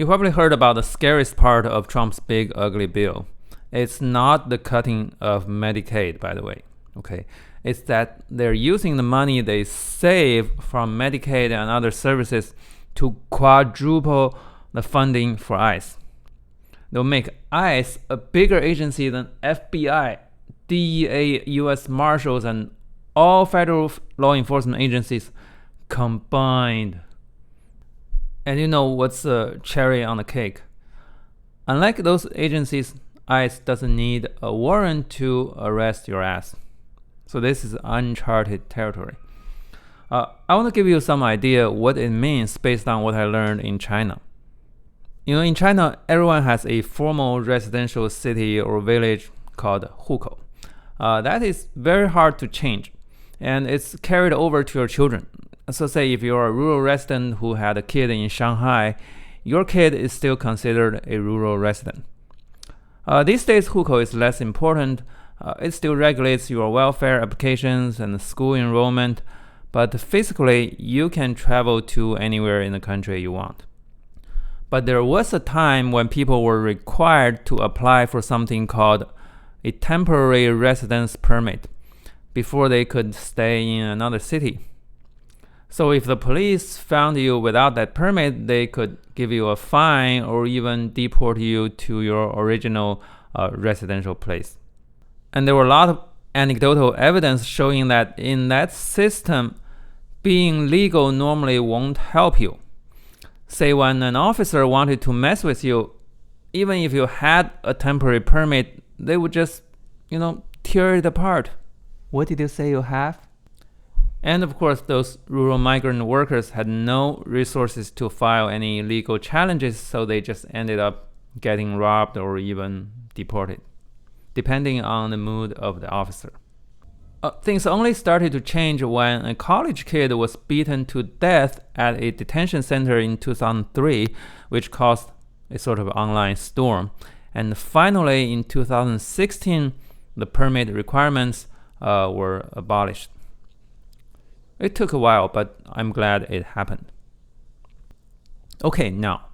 You probably heard about the scariest part of Trump's big ugly bill. It's not the cutting of Medicaid, by the way. Okay, it's that they're using the money they save from Medicaid and other services to quadruple the funding for ICE. They'll make ICE a bigger agency than FBI, DEA, US Marshals, and all federal law enforcement agencies combined. And you know what's the cherry on the cake? Unlike those agencies, ICE doesn't need a warrant to arrest your ass. So this is uncharted territory. I want to give you some idea what it means based on what I learned in China. You know, in China, everyone has a formal residential city or village called hukou. That is very hard to change, and it's carried over to your children. So say if you're a rural resident who had a kid in Shanghai, your kid is still considered a rural resident. These days, hukou is less important. It still regulates your welfare applications and school enrollment, but physically, you can travel to anywhere in the country you want. But there was a time when people were required to apply for something called a temporary residence permit before they could stay in another city. So if the police found you without that permit, they could give you a fine or even deport you to your original residential place. And there were a lot of anecdotal evidence showing that in that system, being legal normally won't help you. Say when an officer wanted to mess with you, even if you had a temporary permit, they would just, tear it apart. What did you say you have? And of course, those rural migrant workers had no resources to file any legal challenges, so they just ended up getting robbed or even deported, depending on the mood of the officer. Things only started to change when a college kid was beaten to death at a detention center in 2003, which caused a sort of online storm. And finally, in 2016, the permit requirements were abolished. It took a while, but I'm glad it happened. Okay, now,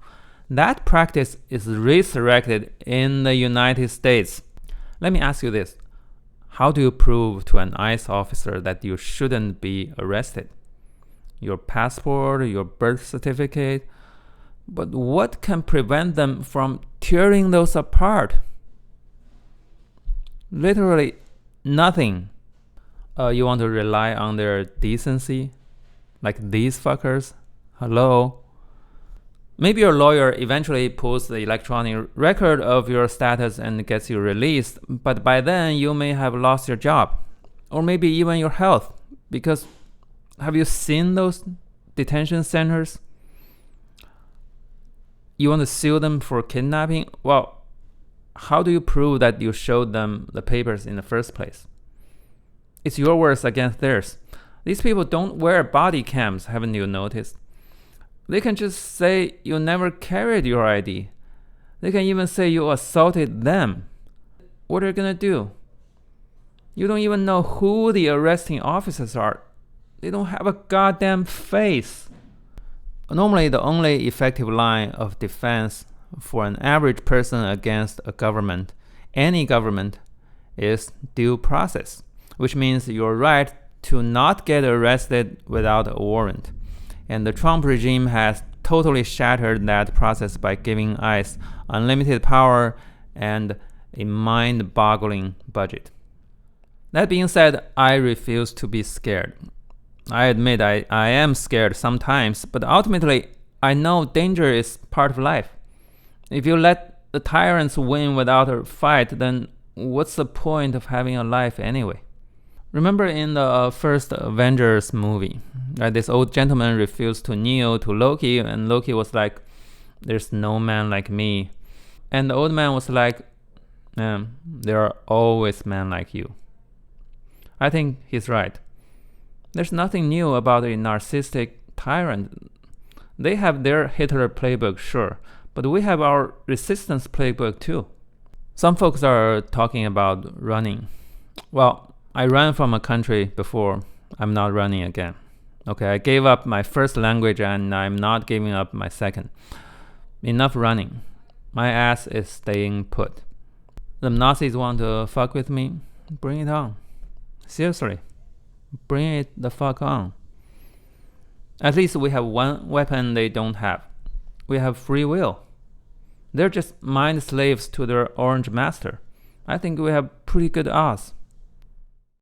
that practice is resurrected in the United States. Let me ask you this. How do you prove to an ICE officer that you shouldn't be arrested? Your passport, your birth certificate? But what can prevent them from tearing those apart? Literally nothing. You want to rely on their decency? Like these fuckers? Hello? Maybe your lawyer eventually pulls the electronic record of your status and gets you released, but by then you may have lost your job, or maybe even your health, because have you seen those detention centers? You want to sue them for kidnapping? Well, how do you prove that you showed them the papers in the first place? It's your words against theirs. These people don't wear body cams, haven't you noticed? They can just say you never carried your ID. They can even say you assaulted them. What are you gonna do? You don't even know who the arresting officers are. They don't have a goddamn face. Normally, the only effective line of defense for an average person against a government, any government, is due process, which means your right to not get arrested without a warrant. And the Trump regime has totally shattered that process by giving ICE unlimited power and a mind-boggling budget. That being said, I refuse to be scared. I admit I am scared sometimes, but ultimately, I know danger is part of life. If you let the tyrants win without a fight, then what's the point of having a life anyway? Remember in the first Avengers movie, right, this old gentleman refused to kneel to Loki, and Loki was like, "There's no man like me." And the old man was like, "There are always men like you." I think he's right. There's nothing new about a narcissistic tyrant. They have their Hitler playbook, sure, but we have our resistance playbook too. Some folks are talking about running. Well, I ran from a country before. I'm not running again. Okay, I gave up my first language and I'm not giving up my second. Enough running. My ass is staying put. The Nazis want to fuck with me? Bring it on. Seriously. Bring it the fuck on. At least we have one weapon they don't have. We have free will. They're just mind slaves to their orange master. I think we have pretty good odds.